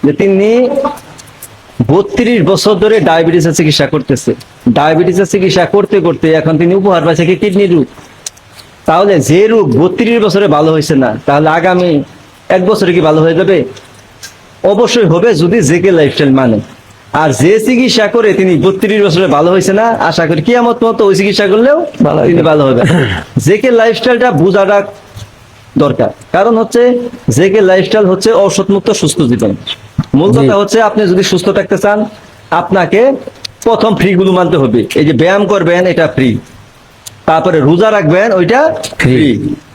যে তিনি 32 বছর ধরে ডায়াবেটিসের চিকিৎসা করতেছে। ডায়াবেটিসের চিকিৎসা করতে করতে এখন তিনি উপহার পাচ্ছে কি কিডনি রোগ। তাহলে যে রোগ 32 বছরে ভালো হয়েছে না, তাহলে আগামী 1 বছরে কি ভালো হয়ে যাবে? অবশ্যই হবে, যদি জেকে লাইফস্টাইল মানে। আর যে চিকিৎসা করে তিনি 32 বছরে ভালো হয়েছে না, আশা করি কিয়ামত মতো ওই চিকিৎসা করলেও তিনি ভালো হবে। জেকে লাইফস্টাইলটা বোঝাটা দরকার। কারণ হচ্ছে জেকে লাইফস্টাইল হচ্ছে ঔষধ মুক্ত সুস্থ জীবন। মূল কথা হচ্ছে আপনি যদি সুস্থ থাকতে চান, আপনাকে প্রথম ফ্রি গুলো মানতে হবে। এই যে ব্যায়াম করবেন, এটা ফ্রি। তারপরে রোজা রাখবেন, ওইটা ফ্রি।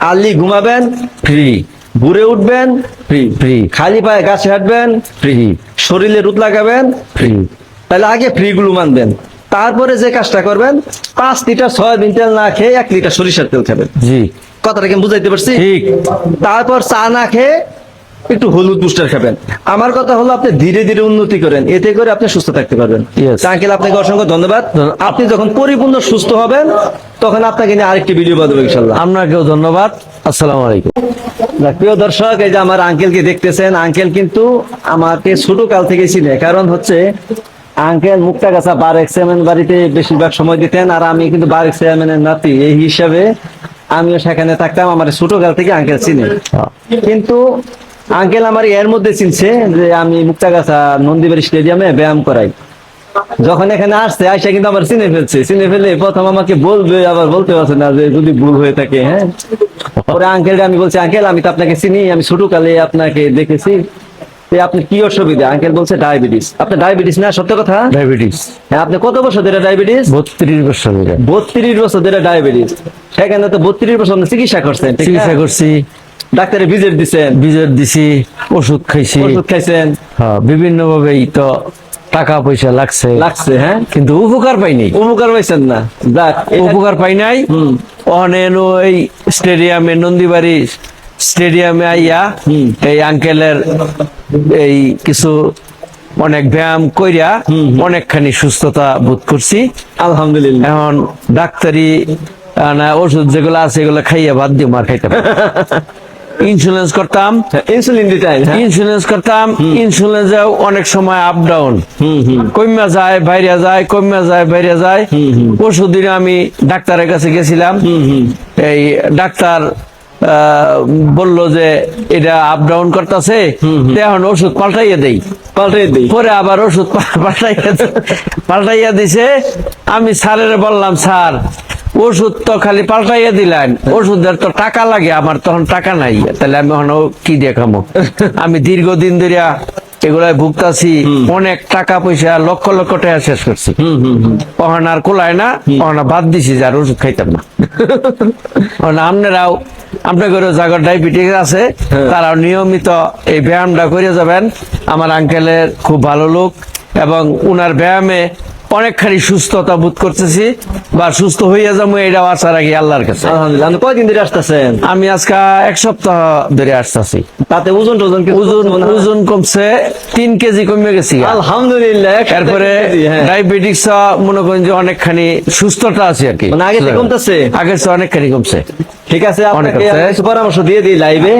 আর্লি ঘুমাবেন, ফ্রি। ভোরে উঠবেন, ফ্রি ফ্রি। খালি পায়ে গাছে হাঁটবেন, ফ্রি। শরীরে রোদ লাগাবেন, ফ্রি। তাহলে আগে ফ্রি গুলো মানবেন। তারপরে যে কাজটা করবেন, 5 লিটার সয়াবিন তেল না খেয়ে 1 লিটার সরিষার তেল খাবেন। জি, কথাটা কি বুঝাইতে পারছি? ঠিক। তারপর চা না খেয়ে একটু হলুদ বুস্টার খাবেন। আমার কথা হলো আপনি ধীরে ধীরে উন্নতি করেন, এতে করে আপনি সুস্থ থাকতে পারবেন। আঙ্কেল, আপনাকে অসংখ্য ধন্যবাদ। আপনি যখন পরিপূর্ণ সুস্থ হবেন, তখন আপনাকে নিয়ে আরেকটি ভিডিও বানাবো ইনশাআল্লাহ। আপনাকেও ধন্যবাদ। আসসালামু আলাইকুম। প্রিয় দর্শক, এই যে আমার আঙ্কেলকে দেখতেছেন, আঙ্কেল কিন্তু আমাকে ছোট কাল থেকে চিনে। কারণ হচ্ছে আঙ্কেল মুক্তাগাছা বারেক চেয়ারম্যান বাড়িতে বেশিরভাগ সময় দিতেন, আর আমি কিন্তু বারেক চেয়ারম্যানের নাতি, এই হিসাবে আমিও সেখানে থাকতাম। আমার ছোট কাল থেকে আঙ্কেল চিনে। কিন্তু আঙ্কেল আমার এর মধ্যে চিনছে যে আমি মুক্তাগাছা নন্দীবাড়ি স্টেডিয়ামে ব্যায়াম করাই। যখন এখানে আসছে, আয়সা কিন্তু আমার চিনে ফেলছে। চিনে ফেলে প্রথম আমাকে বলবে, আবার বলতে পারছে না যে যদি ভুল হয়ে থাকে। হ্যাঁ, পরে আঙ্কেলকে আমি বলছি, আঙ্কেল আমি তো আপনাকে চিনি, আমি ছোট কালে আপনাকে দেখেছি। আপনার কি অসুবিধা? আঙ্কেল বলছে ডায়াবেটিস। আপনার ডায়াবেটিস না? সত্য কথা, ডায়াবেটিস। হ্যাঁ। আপনি কত বছর ধরে ডায়াবেটিস? 32 বছর ধরে। 32 বছর ধরে ডায়াবেটিস। সেখানে তো 32 বছর চিকিৎসা করছেন। চিকিৎসা করছি, ডাক্তারে ভিজিট দিছেন, ভিজিট দিছি, ওষুধ খাইছি, ওষুধ খাইছেন। হ্যাঁ, বিভিন্ন ভাবেই তো টাকা পয়সা লাগছে। হ্যাঁ, কিন্তু উপকার পাইনি। উপকার পাইছেন না? যাক, উপকার পাই নাই। অনেন এই স্টেডিয়ামে, নন্দীবাড়ি স্টেডিয়ামে আইয়া এই আঙ্কেলের এই কিছু অনেক ব্যায়াম কইরা অনেকখানি সুস্থতা বোধ করছি আলহামদুলিল্লাহ। এখন ডাক্তারি ওষুধ যেগুলো আছে এগুলো খাইয়া বাদ দিয়ে মার খাইতাম। ইন্স্যুরেন্স করতাম, ইনসুলিন দিতেন। ইন্স্যুরেন্স করতাম। ইন্স্যুরেন্স অনেক সময় আপ ডাউন, কমা যায় বাইরে যায়, কমা যায় বাইরে যায়। ওষুধ দিনে আমি ডাক্তারের কাছে গেছিলাম, এই ডাক্তার বললো যে এটা আপ ডাউন করতেছে, এখন ওষুধ পাল্টাইয়া দেই। পরে আবার ওষুধ পাল্টাইয়া দিছে। আমি স্যারের বললাম, স্যার ওষুধ তো খালি পাল্টাইয়া দিলেন, ওষুধের তো টাকা লাগে, আমার তখন টাকা নাই, তাহলে আমি এখন কি দেখাবো? আমি দীর্ঘদিন ধরে এগুলাই ভুগতাছি, অনেক টাকা পয়সা লক্ষ লক্ষ টাকা শেষ করছি। তখন আর কোলায় না, তখন বাদ দিছি যে আর ওষুধ খাইতাম না। আপনারাও, আপনাদের যাদের ডায়াবেটিস আছে তারাও নিয়মিত এই ব্যায়ামটা করে যাবেন। আমার আঙ্কেলের খুব ভালো লোক, এবং উনার ব্যায়ামে অনেকখানি সুস্থতা বোধ করতেছি, বা সুস্থ হইয়া যাবো এটাও আশা রাখি আল্লাহর কাছে। আলহামদুলিল্লাহ। কয়দিন ধরে আসতেছেন? আমি আজকে 1 সপ্তাহ ধরে আসতেছি। তাতে ওজন ওজন কমছে, 3 কেজি কমে গেছি আলহামদুলিল্লাহ। এরপরে ডায়াবেটিস মনে করেন যে অনেকখানি সুস্থতা আছে আর কি, আগে থেকে কমতেছে, আগের চেয়ে অনেকখানি কমছে। ঠিক আছে, আপনাকে পরামর্শ দিয়ে দিই লাইভে।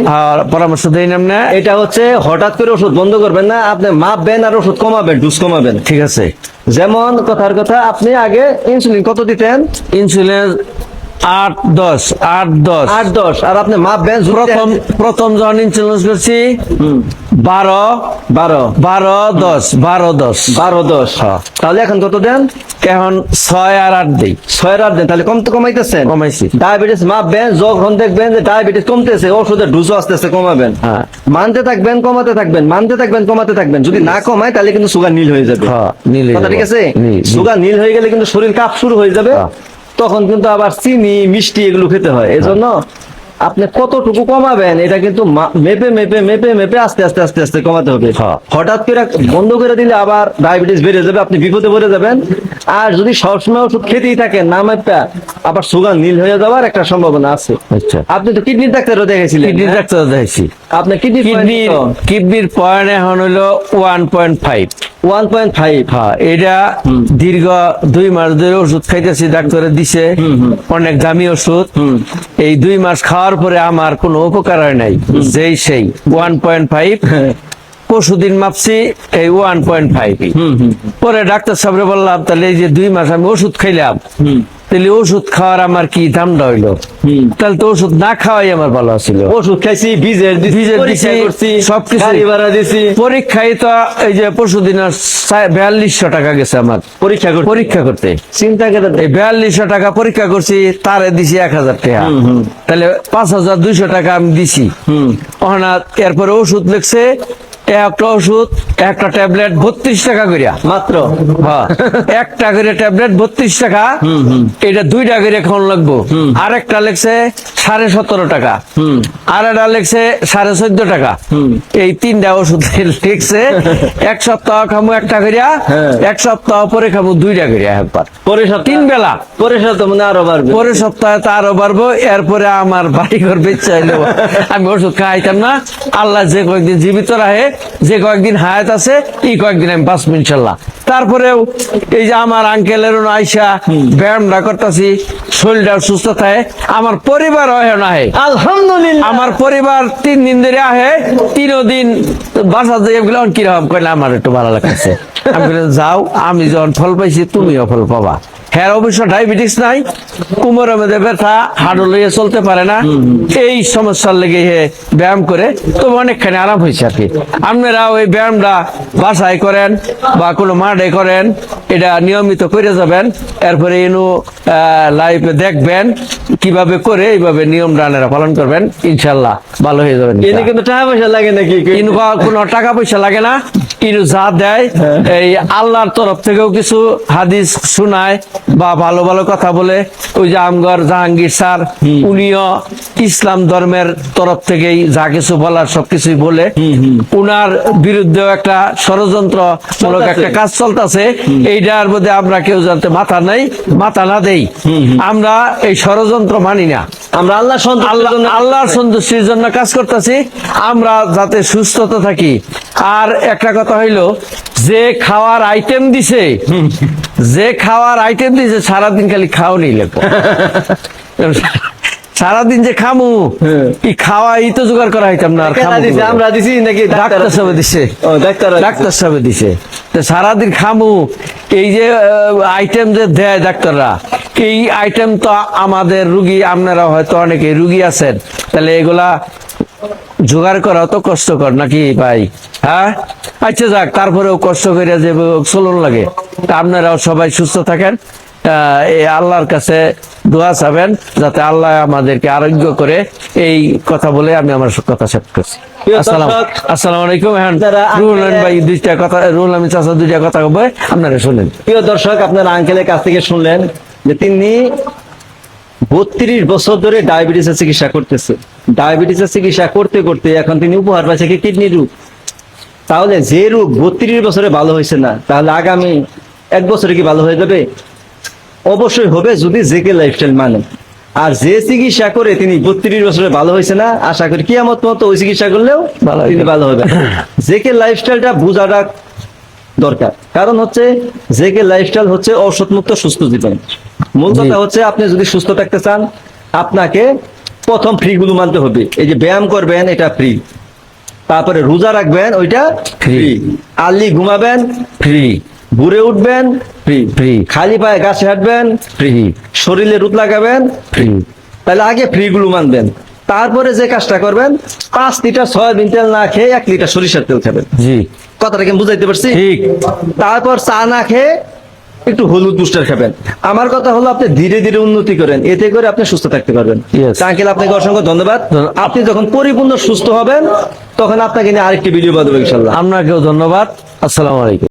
পরামর্শ দেই না, এটা হচ্ছে হঠাৎ করে ওষুধ বন্ধ করবেন না, আপনি মাপবেন আর ওষুধ কমাবেন, ডোজ কমাবেন। ঠিক আছে। যেমন কথার কথা, আপনি আগে ইনসুলিন কত দিতেন? ইনসুলিন 8-10 আর আপনি মাপবেন। প্রথম যখন ইনসুলিন করছি 12-10 তাহলে এখন কত দেন? এখন 6 আর 8 দেই। 6 আর 8 দেন, তাহলে কম তো কমাইতেছেন। কমাইছি। ডায়াবেটিস মাপবেন, যখন দেখবেন যে ডায়াবেটিস কমতেছে, ওষুধের ডোজ আস্তে আস্তে কমাবেন। মানতে থাকবেন, কমাতে থাকবেন, মানতে থাকবেন, কমাতে থাকবেন। যদি না কমায় তাহলে কিন্তু সুগার নীল হয়ে যাবে। কথা ঠিক আছে? সুগার নীল হয়ে গেলে কিন্তু শরীর কাঁপ শুরু হয়ে যাবে, তখন কিন্তু আবার চিনি মিষ্টি এগুলো খেতে হয়। এজন্য আপনি কতটুকু কমাবেন এটা কিন্তু মেপে মেপে মেপে মেপে আস্তে আস্তে আস্তে আস্তে কমাতে হবে। হঠাৎ করে বন্ধ করে দিলে আবার ডায়াবেটিস বেড়ে যাবে, আপনি বিপদে পড়ে যাবেন। আর যদি সবসময় ওষুধ খেতেই থাকেন না মাপা, আবার সুগার নীল হয়ে যাওয়ার একটা সম্ভাবনা আছে। আপনি তো কিডনির ডাক্তারও দেখাইছিলেন? কিডনির ডাক্তার দেখাইছি। আপনার কিডনির পয়েন্ট এখন হলো 1.5। 1.5। হ্যাঁ, এটা দীর্ঘ 2 মাস ধরে ওষুধ খাইতেছি, ডাক্তারে দিছে অনেক দামি ওষুধ। এই 2 মাস খাওয়ার পরে আমার কোনো উপকার হয় নাই, যেই সেই 1.5। পরশুদিন মাপছি এই 1.5। হুম হুম পরে ডাক্তার সাহেবরে বললাম তাহলে এই যে 2 মাস আমি ওষুধ খাইলাম, হুম তাহলে ওষুধ খাওয়ার আমার কি দামটা হইলো? হুম তাহলে তো ওষুধ না খাওয়াই আমার ভালো ছিল। ওষুধ খাইছি, বীজের দিছি, বীজের পরীক্ষা দিছি, করছি, সবকিছু। গাড়ি ভাড়া দিছি, পরীক্ষায় তো এই যে পরশুদিন 4200 টাকা গেছে আমার পরীক্ষা করছি। পরীক্ষা করতে। চিন্তা করে দেখ। এই 4200 টাকা পরীক্ষা করছি, তারে দিছি 1000 টাকা। হুম, হুম। তাহলে 5200 টাকা আমি দিছি। হুম ওখানে এরপরে ওষুধ লিখছে, একটা ওষুধ একটা ট্যাবলেট 32 টাকা করিয়া। মাত্র। হ্যাঁ, একটা করে ট্যাবলেট 32 টাকা। হুম, হুম। এটা 2টা করে খাওয়ান লাগবো। হুম। আরেকটা লেখছে 17.5 টাকা। হুম আর একটা লেখছে 14.5 টাকা। হুম। এই 3টা ওষুধ লিখছে, এক সপ্তাহ খামু একটা করিয়া, হ্যাঁ। এক সপ্তাহ পরে খামু 2টা করিয়া একবার, পরের সপ্তাহ 3 বেলা। পরের সপ্তাহ মনে হয় আরো বাড়বে। পরের সপ্তাহে তো আরো বাড়বো। এরপরে আমার বাড়ি ঘর বেচে আইলো, আমি ওষুধ খাইতাম না। আল্লাহ যে কয়েকদিন জীবিত রাখে, যে কয়েকদিন হায়াত আছে, এই কয়েকদিন আমি বাঁচবো ইনশাল্লাহ। তারপরেও এই যে আমার আঙ্কেলের আইসা ব্যায়ামটা করতেছি, শরীরটা সুস্থ থাকে। আমার পরিবার হয় না, আলহামদুলিল্লাহ। আমার পরিবার 3 দিন ধরে আহে, 3 দিন বাসা দিয়ে গেলে কিরকম কইলে আমার একটু ভালো লাগছে। আমি বললাম, যাও, আমি যখন ফল পাইছি তুমিও ফল পাবা। হ্যাঁ, অবশ্য ডায়াবেটিস নাই, কোমরের মধ্যে ব্যথা, হাঁটু লইয়ে চলতে পারে না, এই সমস্যার লেগে হে ব্যায়াম করে তো অনেকখানি আরাম হয়েছে আর কি। আপনারা ওই ব্যায়ামটা বাসায় করেন বা কোনো মাঠে করেন, এটা নিয়মিত করে যাবেন। এরপরে ইনু লাইভে দেখবেন কিভাবে করে, এইভাবে নিয়ম রানেরা পালন করবেন, ইনশাল্লাহ ভালো হয়ে যাবেন। এনে কিন্তু টাকা পয়সা লাগে নাকি? ইনু কোনো টাকা পয়সা লাগে না, ইনু যা দেয় এই আল্লাহর তরফ থেকেও কিছু হাদিস শোনায় বা ভালো ভালো কথা বলে। ওই যে আমগর জাহাঙ্গীর স্যার, উনিও ইসলাম ধর্মের তরফ থেকেই যা কিছু বলার সবকিছুই বলে। উনার বিরুদ্ধেও একটা ষড়যন্ত্রমূলক একটা কাজ চলতেছে, এইটার মধ্যে আমরা কেউ জানতে মাথা না দেই। আমরা এই ষড়যন্ত্র মানি না। আমরা আল্লাহর সন্তুষ্টির জন্য কাজ করতেছি, আমরা যাতে সুস্থতা থাকি। আর একটা কথা হইলো, যে খাওয়ার আইটেম দিছে, সারাদিন খালি খাওয়ানি লেখো। সারাদিন যে খামু, এই খাওয়াই তো জোগাড় করা হইতাম না। আর খামু কি করে? আমরা দিছি নাকি ডাক্তার সাহেব দিছে। ও, ডাক্তার সাহেব দিছে। তো সারাদিন খামু, এই যে আইটেম যে দেয় ডাক্তাররা, এই আইটেম তো আমাদের রুগী, আপনারা হয়তো অনেকে রুগী আছেন, তাহলে এগুলা জোগাড় করা তো কষ্টকর নাকি ভাই? হ্যাঁ, আচ্ছা যাক, তারপরেও কষ্ট করে যে চলন লাগে। তা আপনারাও সবাই সুস্থ থাকেন, এই আল্লাহর কাছে দোয়া চাবেন যাতে আল্লাহ আমাদেরকে আরোগ্য করে। এই কথা বলে আমি আমার কথা শেষ করছি। আসসালামু আলাইকুম। এখন রুহুল আমিন ভাই রুহুল আমিন চাচা 2টা কথা বলবে, আপনারা শুনেন। প্রিয় দর্শক, আপনারা আঙ্কেলের কাছ থেকে শুনলেন যে তিনি 32 বছর ধরে ডায়াবেটিসের চিকিৎসা করতেছে। ডায়াবেটিসের চিকিৎসা করতে করতে এখন তিনি উপহার পাইছে কিডনি রোগ। তাহলে যে রোগ 32 বছরে ভালো হয়েছে না, তাহলে আগামী 1 বছরে কি ভালো হয়ে যাবে? অবশ্যই হবে, যদি জেকে লাইফস্টাইল মানে। আর যে চিকিৎসা করে তিনি 32 বছরে ভালো হয়েছে না, আশা করি কিয়ামত মতো ওই চিকিৎসা করলেও তিনি ভালো হবে। জেকে লাইফস্টাইলটা বোঝাটা দরকার। কারণ হচ্ছে জেকে লাইফস্টাইল হচ্ছে ঔষধ মুক্ত সুস্থ জীবন। মূল কথা হচ্ছে, আপনি যদি সুস্থ থাকতে চান, আপনাকে প্রথম ফ্রি গুলো মানতে হবে। এই যে ব্যায়াম করবেন, এটা ফ্রি। তারপরে রোজা রাখবেন, ওইটা ফ্রি। আর্লি ঘুমাবেন, ফ্রি। ভোরে উঠবেন, ফ্রি। ফ্রি। খালি পায়ে গাছে হাঁটবেন, ফ্রি। শরীরে রোদ লাগাবেন, ফ্রি। তাহলে আগে ফ্রি গুলো মানবেন। তারপরে যে কাজটা করবেন, 5 লিটার সয়াবিন তেল না খেয়ে 1 লিটার সরিষার তেল খাবেন। জি, কথাটা কি বুঝাইতে পারছি? ঠিক। তারপর চা না খেয়ে একটু হলুদ বুস্টার খাবেন। আমার কথা হলো, আপনি ধীরে ধীরে উন্নতি করেন, এতে করে আপনি সুস্থ থাকতে পারবেন। Yes. আঙ্কেল, আপনাকে অসংখ্য ধন্যবাদ। আপনি যখন পরিপূর্ণ সুস্থ হবেন, তখন আপনাকে নিয়ে আরেকটি ভিডিও বানাবো ইনশাল্লাহ। আপনাকেও ধন্যবাদ। আসসালামু আলাইকুম।